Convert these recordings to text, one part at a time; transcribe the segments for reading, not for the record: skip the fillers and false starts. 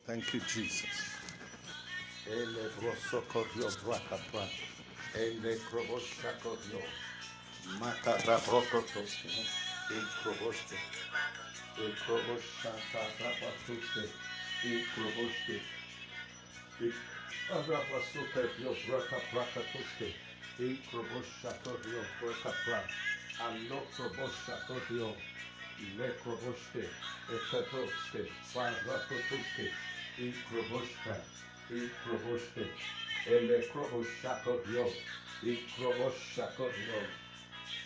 Thank you, Jesus. Ele brosokorio brakapra. Ele kroboshakorio. Makara brokotoske. E kroboske. E kroboshaka rapatuske. E kroboske. E arabasukerio brakaprakatoske. E kroboshakorio brakapra. Allo kroboshakorio. Le kroboske. E katoske. Farakotoske. E kroboshka. E kroboske. Ele kroboshakorio. E kroboshakorio.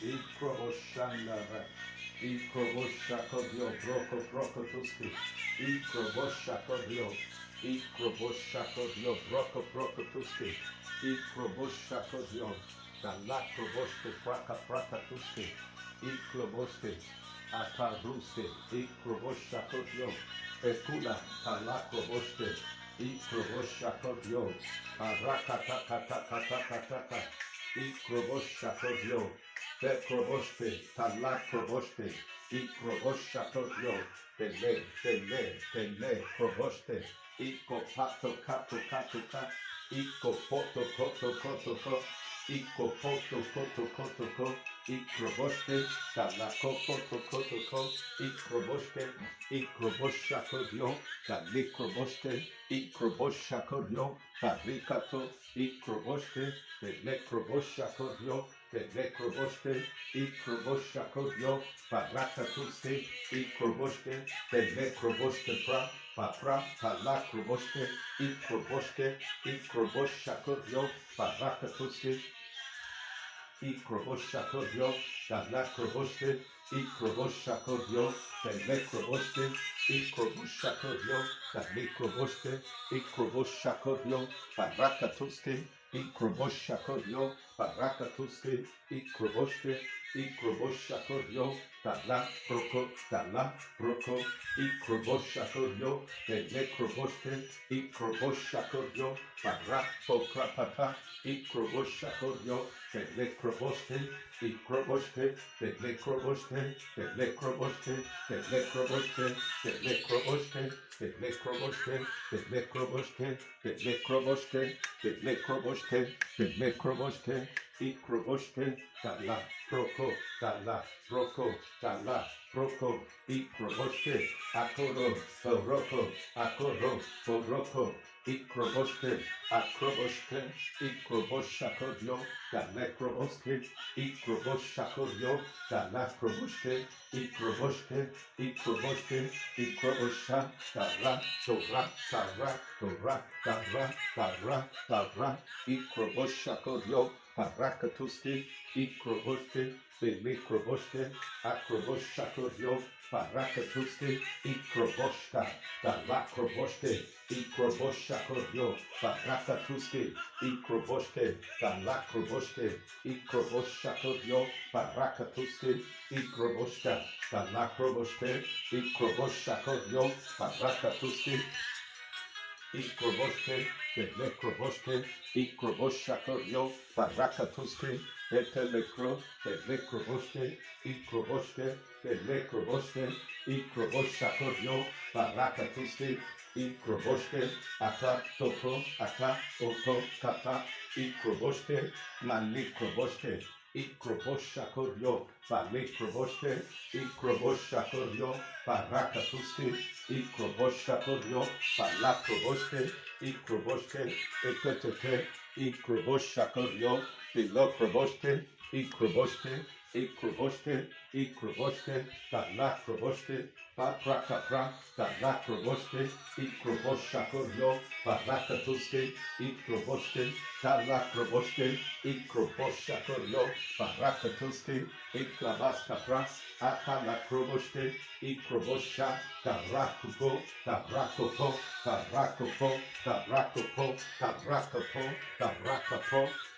Ikroboshandara, Ikroboshakodio, Brokotuski, Ikroboshakodio, Brokotuski, Ikroboshakodio, Dalakroboske, Prakatuski, Ikroboske, Ataruske, Ikroboshakodio, Ekula, Talakroboske, Ikroboshakodio, Arakatakatakataka, Ikroboshakodio, Bekroboshke, Talakroboshke, Ikroboshakodio, Tele, Kroboshke, Ikopato, Katuka, Ikopoto, Koto, Ikopoto, Ikroboshke, Talakopoto, Ikroboshakodio, Talikroboshke, Ikroboshakodio, Tarikato, Ikroboshke, Telekroboshakodio, Telekroboshke, Ikroboshakodio, Parakatuske, Ikroboshke, Telekroboshke, Papra, Talakroboshke, Ikroboshakodio, Parakatuske, Ikroboshakodio, Talakroboshke, Ikroboshakodio, Telekroboshke, Ikroboshakodio, Talikroboshke, Ikroboshakodio, Parakatuske, Ikroboshakodio, Parakatuske, Ikroboshakodio, Tala, Broko, Ikroboshakodio, Telekroboshke, Ikroboshakodio, Parakokrapata, Ikroboshakodio, Telekroboshke, Ikroboshke, Telekroboshke, Telekroboshke, Telekroboshke, Telekroboshke, Telekroboshke, Telekroboshke, Telekroboshke, Telekroboshke, Telekroboshke, Ikroboshke, Tala, Broko, Ikroboshke, Boroko, Ikroboshke, Ikroboshakodio, Dalekroboske, Ikroboshakodio, Dalakroboske, Ikrobosha, Dara, Ikroboshakodio, Parakatuski, Ikroboske, Belikroboske, Akroboshakodio, Parakatuski, Ikroboshka, Dalakroboske, Ikroboshakodio, Parakatuski, Ikroboshke, Dalakroboshke, Ikroboshakodio, Parakatuski, Ikroboshka, Dalakroboshke, Ikroboshakodio, Parakatuski, Ikroboshke, Telekroboshke, Ikroboshakodio, Parakatuski, Telekroboshke, Telekroboshke, Ikroboshakodio, Parakatuski, Ikroboshke, Kata, Ikroboshke, Malikroboshke, Ikroboshakodio, Palikroboshke, Ikroboshakodio, Parakatuski, Ikroboshakodio, Palakroboshke, Ikroboshke, Eketeke, Ikroboshakodio, Pilokroboshke, Ikroboshke, Palakroboshke, Paprakapra, Palakroboshke, Ikroboshakodio, Parakatuske, Ikroboshke, Talakroboshke, Ikroboshakodio, Parakatuske, Iklabaskapra, Akalakroboshke, Ikrobosha, Tarakupo,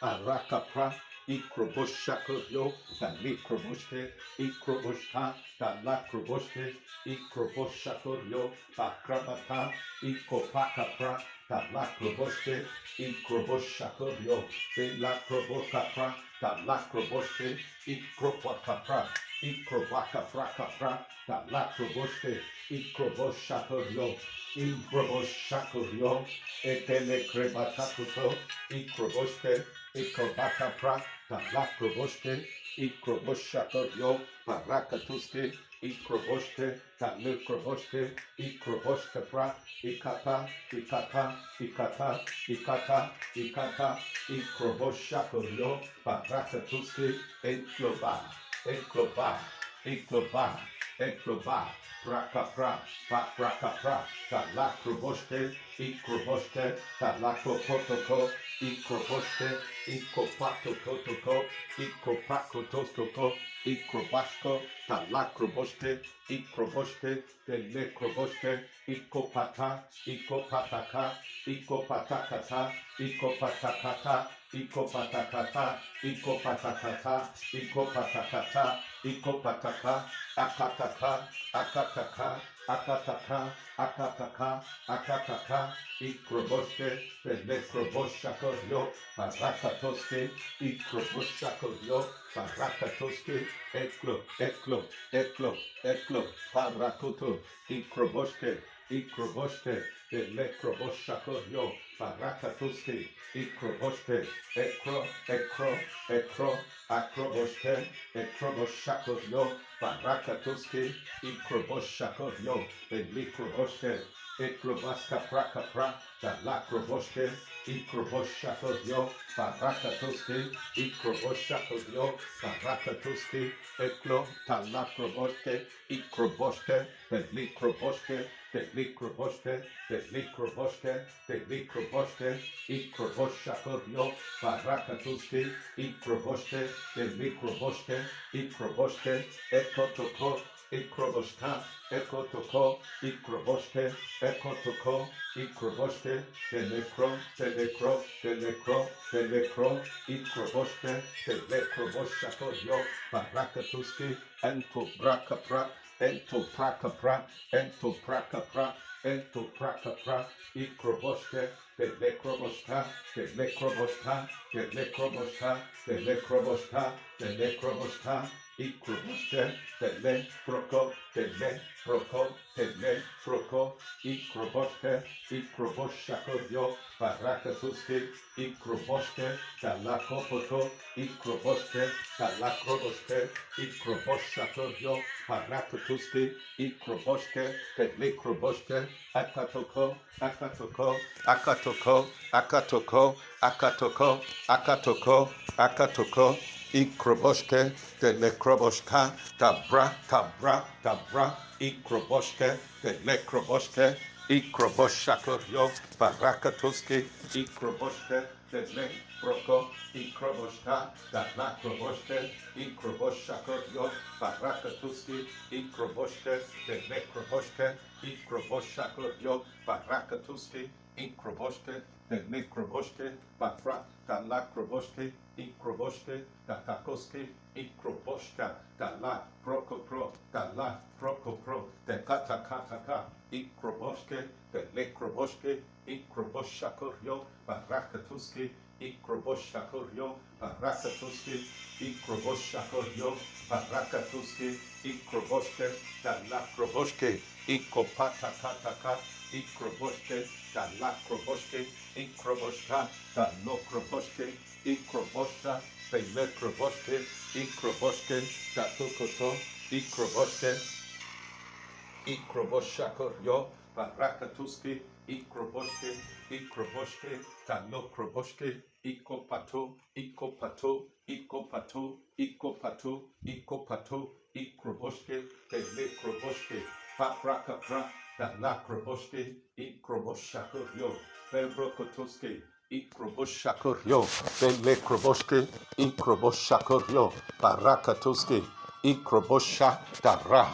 Arakapra, Ikroboshakoryo, Talikroboshke, Ikroboshka, Talakroboshke, Ikroboshakoryo, Pakrabata, Ikopakapra, Talakroboshke, Ikroboshakoryo, Telakroboshkapra, Talakroboshke, Ikropakapra, Ikrobakapra, Talakroboshke, Ikroboshakoryo, Ikroboshakoryo, Etelekrebatakuto, Ikroboshke, Ikrobakapra, Talakroboshke, Ikroboshakoryo, Parakatuske, Ikroboshke, Talekroboshke, Ikroboshkapra, Ikata, Ikata, Ikata, Ikata, Ikata, Ikroboshakoryo, Parakatuske, Enkloba, Enkloba, Enkloba, Enkloba, Prakapra, Prakapra, Talakroboshke, Ikroboshke, Talakopotoko, Ikroboshke, Ikopatokotoko, Ikopakotostoko, Ikrobashko, Talakroboshke, Ikroboshke, Telekroboshke, Ikopata, Ikopataka, Ikopatakata, Ikopatakata, Ikopatakata, Ikopatakata, Ikopatakata, Ikopataka, Akataka, Akataka, Akataka, Akataka, Akataka, Ikroboshke, Telekroboshako, Parakatoske, Ikroboshakoryo, Parakatoske, Eklo, Parakoto, Ikroboshke, Ikroboshke, Telekroboshakoryo, Parakatoske, Ikroboshke, Ekro, Akroboshke, Ekroboshakoryo, Parakatoske, Ikroboshakoryo, Telikroboshke, Eklobaska Prakapra, Talakroboshke, Ikroboshakoryo, Parakatoske, Ikroboshakoryo, Parakatoske, Eklo, Talakroboshke, Ikroboshke, Telikroboshke, Telikroboshke, Telikroboshke, Telikroboshke, Ikroboshakoryo, Parakatoske, Ikroboshke, Telikroboshke, Ikroboshke, Ekotoko, Ikroboshka, Ekotoko, Ikroboshke, Ekotoko, Ikroboshke, Telekro, Ikroboshke, Telekroboshakoryo, Parakatoske, Ento Brakapra, Ento Prakapra, Ento Prakapra, Ento Prakapra, Ikroboshke, Telekroboshka, Telekroboshka, Telekroboshka, Telekroboshka, Telekroboshka, Ikroboshke, Telekroko, Telekroko, Ikroboshke, Ikroboshakoryo, Parakatuske, Ikroboshke, Talakopoto, Ikroboshke, Talakroboshke, Ikroboshakoryo, Parakatuske, Ikroboshke, Telekroboshke, Akatoko, Akatoko, Akatoko, Akatoko, Akatoko, Akatoko, Akatoko, Ikroboshke, Telekroboshka, Tabra, Ikroboshke, Telekroboshke, Ikroboshakoryo, Parakatuske, Ikroboshke, Telekroko, Ikroboshka, Talakroboshke, Ikroboshakoryo, Parakatuske, Ikroboshke, Telekroboshke, Ikroboshakoryo, Parakatuske, Ikroboshke, Telekroboshke, Pafra, Talakroboshke, Ikroboshke, Tatakoske, Ikroboshka, Tala, Prokopro, Tekatakataka, Ikroboshke, Telekroboshke, Ikroboshakoryo, Parakatuske, Ikroboshakoryo, Parakatuske, Ikroboshakoryo, Parakatuske, Ikroboshke, Talakroboshke, Ikopatakataka, Ikroboshke, Talakroboshke, Ikroboshka, Talokroboshke, Ikrobosha, Telekroboshke, Ikroboshke, Tatokoto, Ikroboshakoryo, Parakatuske, Ikroboshke, Talokroboshke, Ikopato, Ikroboshke, Telekroboshke, Paprakapra, Talakroboshke, Ikroboshakoryo, Pebrokotoske, Ikroboshakoryo, Telekroboshke, Ikroboshakoryo, Parakatoske, Ikrobosha, Tara,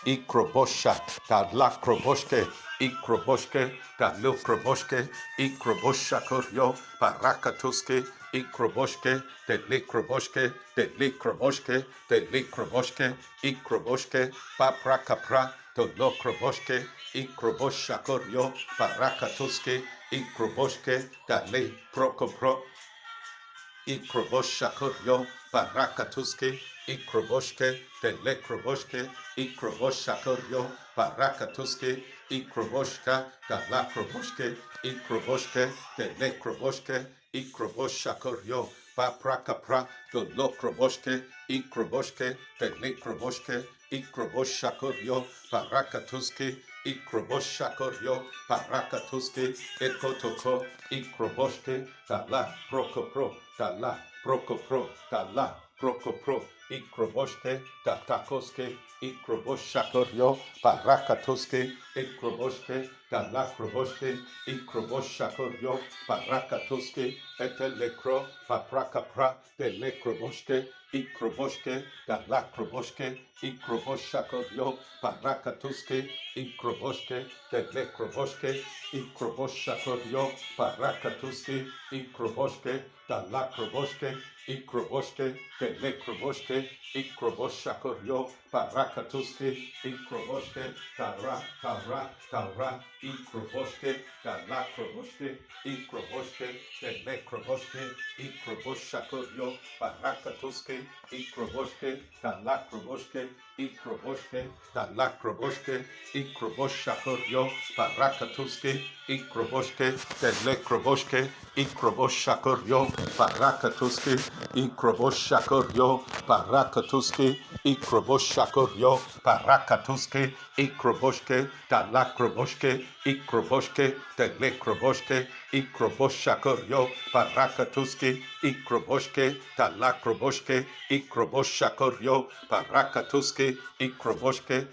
Ikrobosha, Talakroboshke, Ikroboshke, Talukroboshke, Ikroboshakoryo, Parakatoske, ikroboshke, te likroboshke, te likroboshke, te likroboshke, ikroboshke, paprakapra, to lokroboshke, ikroboshakor parakatuske, ikroboshke, ta le prokopro, ikroboshakor parakatuske, ikroboshke, te lekroboshke, ikroboshakor parakatuske, ikroboshka, ta lakroboshke, ikroboshke, te lekroboshke, ikroboshakor paprakapra, to lokroboshke, ikroboshke, te lekroboshke, ikroboshakor parakatuske, ikroboshakor parakatuske, ekotoko, ikroboshke, tala prokopro, tala prokopro, tala prokopro, ikroboshke, tatakoske, ikroboshakor parakatuske, ikroboshke, tala kroboshke, ikroboshakor parakatuske, etelekro, paprakapra, telekroboshke, ikroboshke, tala kroboshke, ikroboshakor parakatuske, ikroboshke, telekroboshke, ikroboshakor parakatuske, ikroboshke, tala kroboshke, ikroboshke, telekroboshke, ikroboshakor parakatuske, ikroboshke, tara, ikroboshke, tala kroboshke, ikroboshke, telekroboshke, ikroboshakor parakatuske, ikroboshke, tala kroboshke, ikroboshke, tala kroboshke, ikroboshakor parakatuske, ikroboshke, telekroboshke, ikroboshakor parakatuske, ikroboshakor parakatuske, ikroboshakor parakatuske, ikroboshke, talakroboshke, ikroboshke, telekroboshke, ikroboshakor parakatuske, ikroboshke, talakroboshke, ikroboshakor parakatuske, ikroboshke,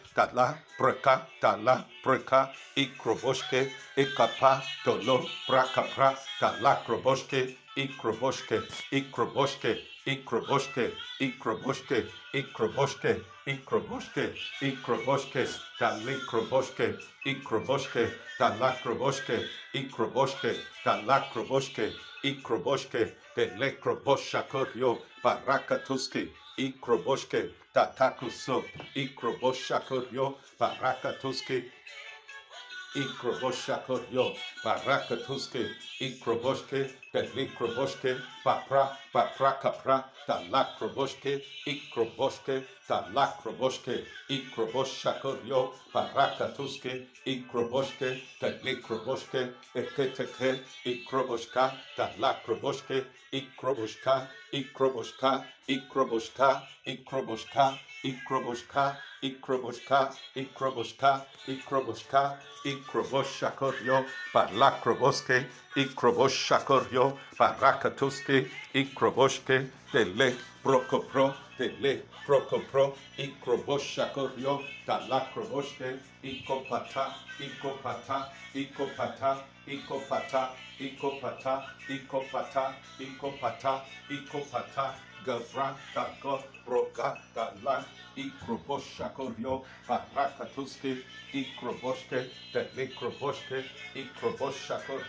tala preka, ikroboshke, ikapa, tolo, prakapra, talakroboshke, ikroboshke, ikroboshke, ikroboshke, ikroboshke, ikroboshke, ikroboshke, ikroboshke, talekroboshke, ikroboshke, talakroboshke, ikroboshke, talakroboshke, ikroboshke, telekroboshakor parakatuske, ikroboshke, tatakuso, ikroboshakor parakatuske, ikroboshakor parakatuske, ikroboshke, telekroboshke, paprakapra, talakroboshke, ikroboshke, talakroboshke, ikroboshakor parakatuske, ikroboshke, telekroboshke, eketeke, ikroboshka, talakroboshke, ikroboshka, ikroboshka, ikroboshka, ikroboshka, ikroboshka, ikroboshka, ikroboshka, ikroboshka, ikroboshakor parlakroboske, ikroboshakor parakatuske, ikroboshke, tele prokopro, ikroboshakor talakroboshke, ikopata, ikopata, ikopata, ikopata, ikopata, ikopata, ikopata, ikopata, gavra, tako, broka, talan, ikroboshakor parakatuske, ikroboshke, telekroboshke, ikroboshakor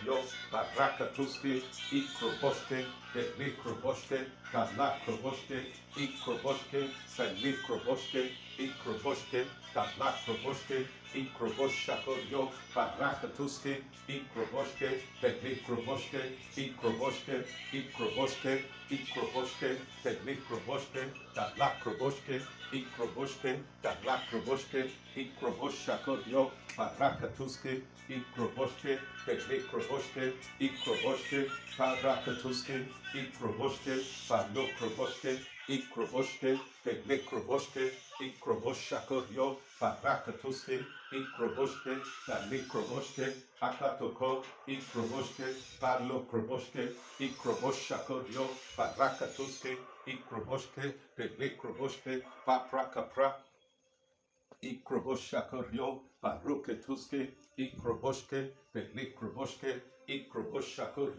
parakatuske, ikroboshke, telekroboshke, talakroboshke, ikroboshke, telekroboshke, ikroboshke, talakroboshke, ikroboshakor parakatuske, ikroboshke, telekroboshke, ikroboshke, ikroboshke, ikroboshke, telekroboshke, talakroboshke, ikroboshke, talakroboshke, ikroboshakor parakatuske, ikroboshke, telekroboshke, ikroboshke, parakatuske, ikroboshke, palokroboshke, ikroboshke, telekroboshke, ikroboshakor parakatuske, ikroboshke, talekroboshke, akatoko, ikroboshke, palokroboshke, ikroboshakor parakatuske, ikroboshke, telekroboshke, paprakapra, ikroboshakor paruketuske, ikroboshke, telekroboshke, ikroboshakor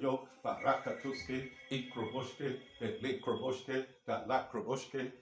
parakatuske, ikroboshke, telekroboshke, talakroboshke,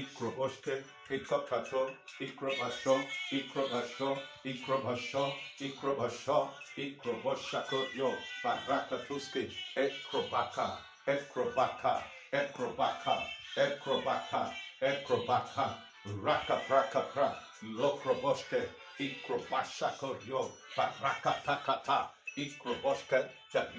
ikroboshke, ikopato, ikrobasho, ikrobasho, ikrobasho, ikrobasho, ikroboshakoryo, barakatuski, ekrobaka, ekrobaka, ekrobaka, ekrobaka, ekrobaka, raka praka pra, lokroboshke, ikrobashakoryo, barakatakata, ikroboshke,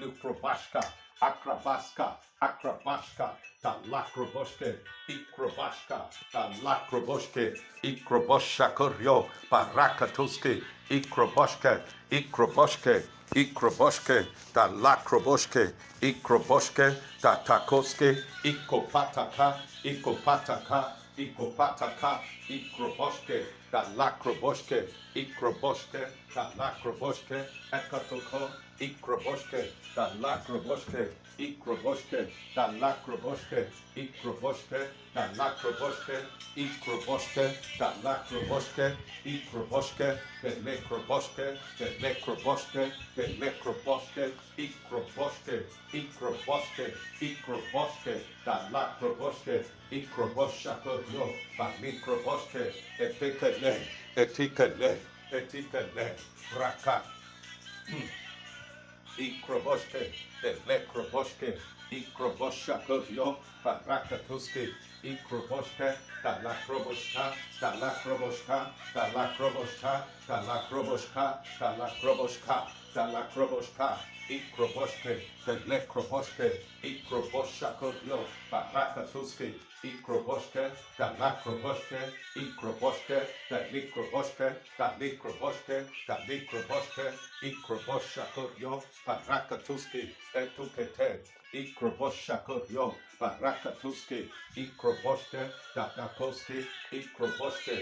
lukrobashka, akrabaska, akrabashka, talakroboshke, ikrobashka, talakroboshke, ikroboshakoryo, barakatuski, ikroboshke, ikroboshke, ikroboshke, talakroboshke, ikroboshke, tatakoske, ikopataka, ikopataka, ikopataka, ikroboshke, talakroboshke, ikroboshke, talakroboshke, ekatoko, ikroboshke, talakroboshke, ikroboshke, talakroboshke, ikroboshke, talakroboshke, ikroboshke, talakroboshke, ikroboshke, telekroboshke, telekroboshke, telekroboshke, ikroboshke, ikroboshke, ikroboshke, talakroboshke, ikroboshakoryo, balikroboshke, etikele, etikele, etikele, raka, ikroboshke, telekroboshke, ikroboshakoryo, barakatuski, ikroboshke, talakroboshka, talakroboshka, talakroboshka, talakroboshka, talakroboshka, talakroboshka, ikroboshke, telekroboshke, ikroboshakoryo, barakatuski, ikroboshke, talakroboshke, ikroboshke, talikroboshke, talikroboshke, talikroboshke, ikroboshakoryo, barakatuski, etukete, ikroboshakoryo, barakatuski, ikroboshke, tatakoski, ikroboshke,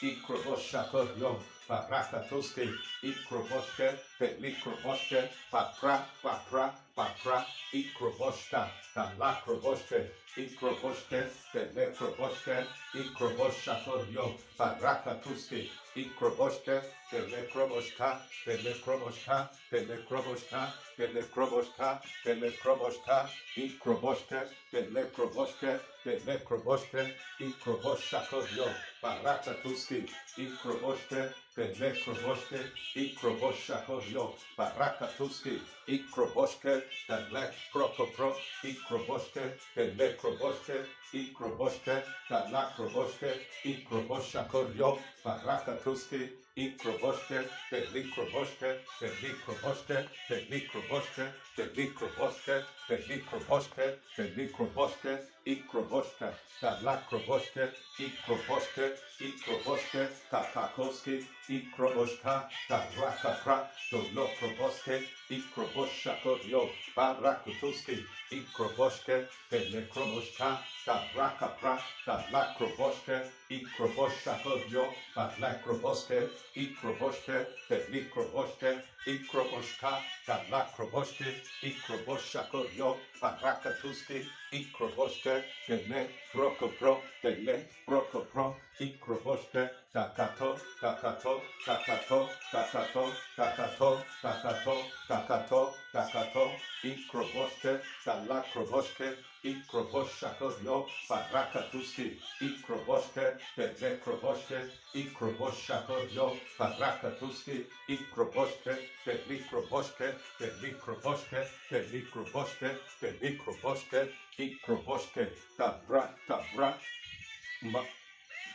ikroboshakoryo, barakatuski, ikroboshke, telikroboshke, papra, papra, papra, ikroboshka, talakroboshke, ikroboshke, telekroboshke, ikroboshakoryo, barakatuski, ikroboshke, telekroboshka, telekroboshka, telekroboshka, telekroboshka, telekroboshka, ikroboshke, telekroboshke, telekroboshke, ikroboshakoryo, barakatuski, ikroboshke, telekroboshke, ikroboshakoryo, barakatuski, ikroboshke, telekrokopro, ikroboshke, telekroboshke, ikroboshke, talakroboshke, ikroboshakoryo, barakatuski, ikroboshke, telikroboshke, telikroboshke, telikroboshke, telikroboshke, telikroboshke, telikroboshke, ikroboshke, talakroboshke, ikroboshke, ikroboshke, tatakoski, ikroboshka, tarakapra, dolokroboshke, ikroboshakoryo, barakutuski, ikroboshke, telekroboshka, tarakapra, talakroboshke, ikroboshakoryo, balakroboshke, ikroboshke, telikroboshke, ikroboshka, talakroboshke, ikroboshakoryo, barakatuski, ikroboshke, telekrokopro, telekrokopro, ikroboshke, takato, takato, takato, takato, takato, takato, takato, takato, ikroboshke, talakroboshke, ikroboshakoryo, barakatuski, ikroboshke, telekroboshke, ikroboshakoryo, barakatuski, ikroboshke, telikroboshke, telikroboshke, telikroboshke, telikroboshke, ikroboshke, tabra, tabra,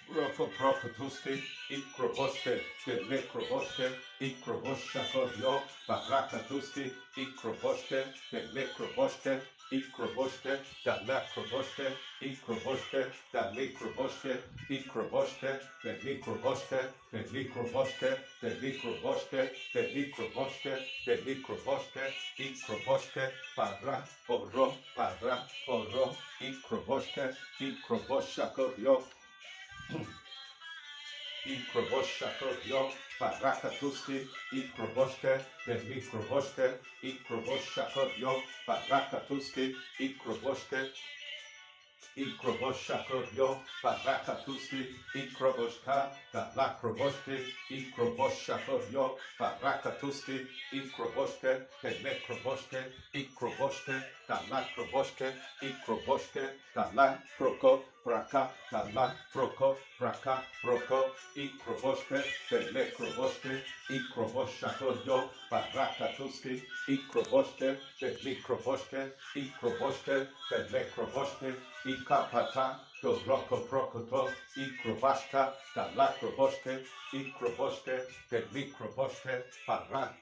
Rokopropatuski, ikroboshke, telekroboshke, ikroboshakoryo, barakatuski, ikroboshke, telekroboshke, ikroboshke, talakroboshke, ikroboshke, talekroboshke, ikroboshke, telikroboshke, telikroboshke, telikroboshke, telikroboshke, telikroboshke, ikroboshke, para, oro, ikroboshke, ikroboshakoryo, ikroboshakoryo, barakatuski, ikroboshke, telikroboshke, ikroboshakoryo, barakatuski, ikroboshke, ikroboshakoryo, barakatuski, ikroboshka, talakroboshke, ikroboshakoryo, barakatuski, ikroboshke, telekroboshke, ikroboshke, talakroboshke, ikroboshke, talakroko, praka, tala, proko, praka, proko, ikroboshke, telekroboshke, ikroboshakotyo, parakatuski, ikroboshke, telikroboshke, ikroboshke, telekroboshke, ikapata, Roko prokoto, ikrobashka, talakroboshke, ikroboshke, telikroboshke, para,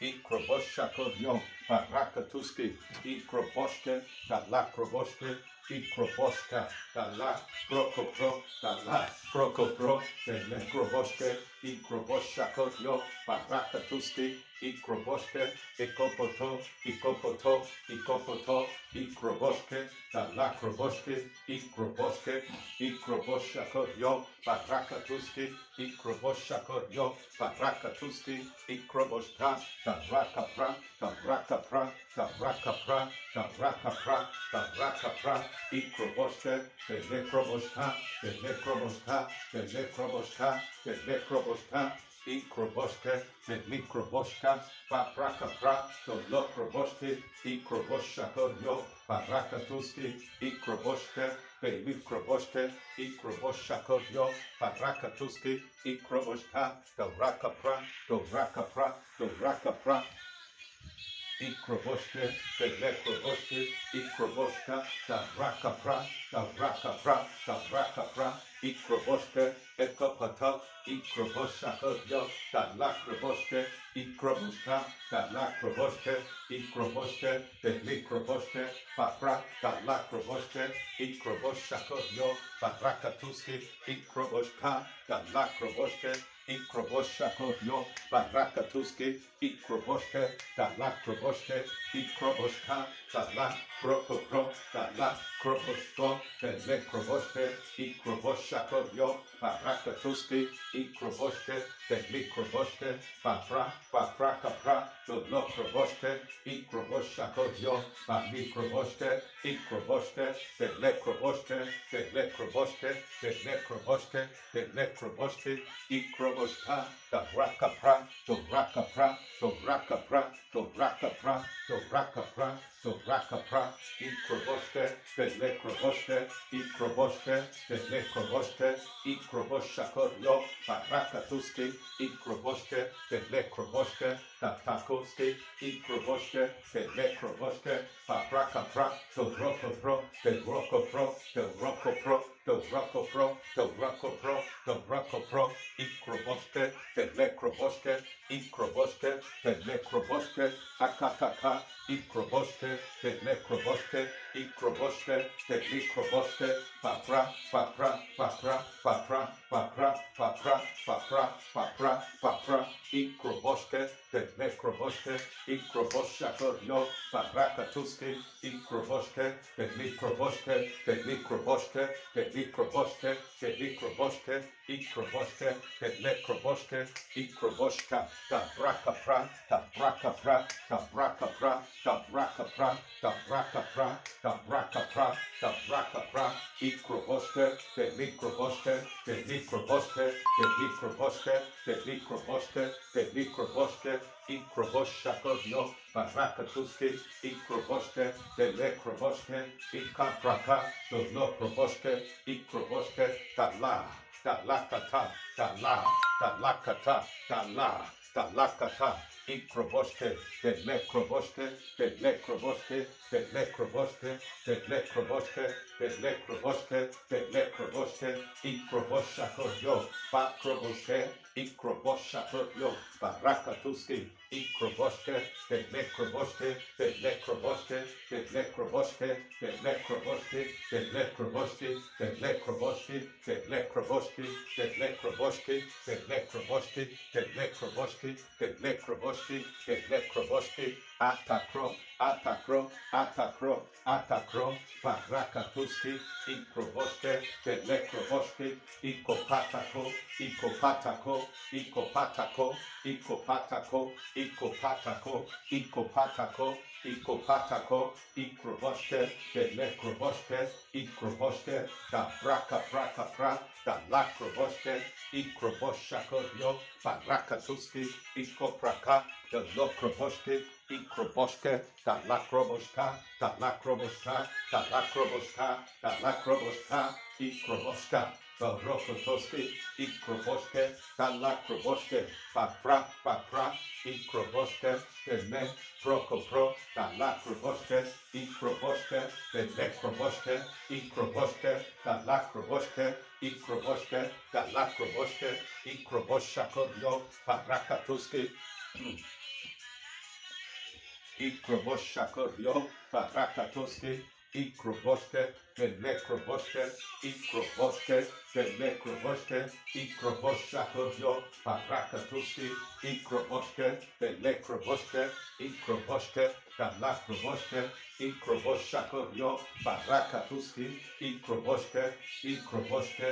ikroboshakodyo, parakatuski, ikroboshke, talakroboshke, ikroboshka, tala, prokopro, telekroboshke, ikroboshakodyo, parakatuski, ikroboshke, ikopoto, ikroboshke, talakroboshke, ikroboshakotyo, parakatuski, ikroboshakotyo, parakatuski, ikroboshka, tarakapra, ikroboshke, telekroboshka, ikroboshke, telikroboshka, paprakapra, tolokroboshke, ikroboshakotyo, parakatuski, ikroboshke, telikroboshke, ikroboshakotyo, parakatuski, ikroboshka, tarakapra, ikroboshke, telekroboshke, ikroboshka, tarakapra, ikroboshke, ekopata, ikroboshakotyo, talakroboshke, ikroboshka, talakroboshke, ikroboshke, telikroboshke, papra, talakroboshke, ikroboshakotyo, parakatuski, ikroboshka, talakroboshke, ikroboshakotyo, parakatuski, ikroboshke, talakroboshke, ikroboshka, talakropopro, talakroboshko, telekroboshke, ikroboshakotyo, parakatuski, ikroboshke, telikroboshke, paprakapra, tolokroboshke, ikroboshakotyo, palikroboshke, ikroboshke, telekroboshke, ikroboshka, tarakapra, ikroboshke, telekroboshke, ikroboshakotyo, parakatuski, ikroboshke, telekroboshke, tatakoski, ikroboshke, telekroboshke, paprakapra, torokopro, ikroboshke, telekroboshke, akataka, ikroboshke, telekroboshke, telikroboshke, papra, ikroboshke, telekroboshke, ikroboshakotyo, parakatuski, ikroboshke, telikroboshke, ikroboshka, tabrakapra, ikroboshke, telikroboshke, ikroboshakotyo, parakatuski, ikroboshke, telekroboshke, ikapraka, tolokroboshke, ikroboshke, talakata, ikroboshke, telekroboshke, ikroboshakotyo, pakroboshke, ikroboshakotyo, parakatuski, ikroboshke, telekroboshke, atakro, parakatuski, ikroboshke, telekroboshke, ikopatako, ikroboshke, telekroboshke, ikroboshke, tabrakapra, talakroboshke, ikroboshakotyo, parakatuski, ikopraka, telokroboshke, ikroboshke, talakroboshka, talakroboshka, talakroboshka, talakroboshka, ikroboshka, Rokotoski, ikroboshke, talakroboshke, papra, papra, ikroboshke, teme, prokopro, talakroboshke, ikroboshke, telekroboshke, ikroboshke, talakroboshke, ikroboshke, talakroboshke, ikroboshakoryo, parakatuski, ikroboshakoryo, parakatuski, ikroboshke, telekroboshke, ikroboshke, telekroboshke, ikroboshakoryo, parakatuski, ikroboshke, telekroboshke, ikroboshke, talakroboshke, ikroboshakoryo, parakatuski, ikroboshke, ikroboshke,